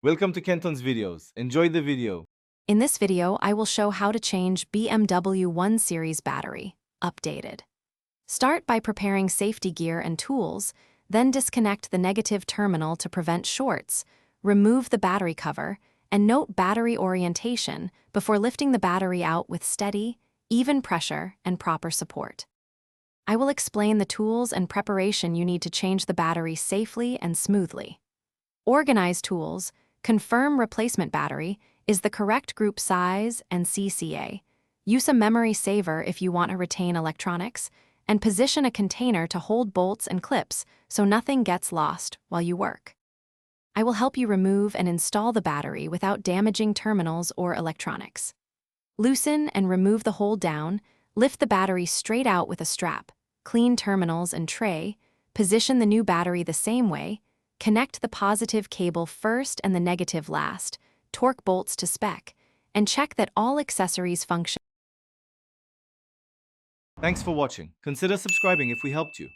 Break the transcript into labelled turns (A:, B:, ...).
A: Welcome to Kenton's videos. Enjoy the video.
B: In this video, I will show how to change BMW 1 Series battery, updated. Start by preparing safety gear and tools, then disconnect the negative terminal to prevent shorts, remove the battery cover, and note battery orientation before lifting the battery out with steady, even pressure and proper support. I will explain the tools and preparation you need to change the battery safely and smoothly. Organize tools, confirm replacement battery, is the correct group size and CCA. Use a memory saver if you want to retain electronics, and position a container to hold bolts and clips so nothing gets lost while you work. I will help you remove and install the battery without damaging terminals or electronics. Loosen and remove the hold down, lift the battery straight out with a strap, clean terminals and tray, position the new battery the same way, connect the positive cable first and the negative last, torque bolts to spec, and check that all accessories function.
A: Thanks for watching. Consider subscribing if we helped you.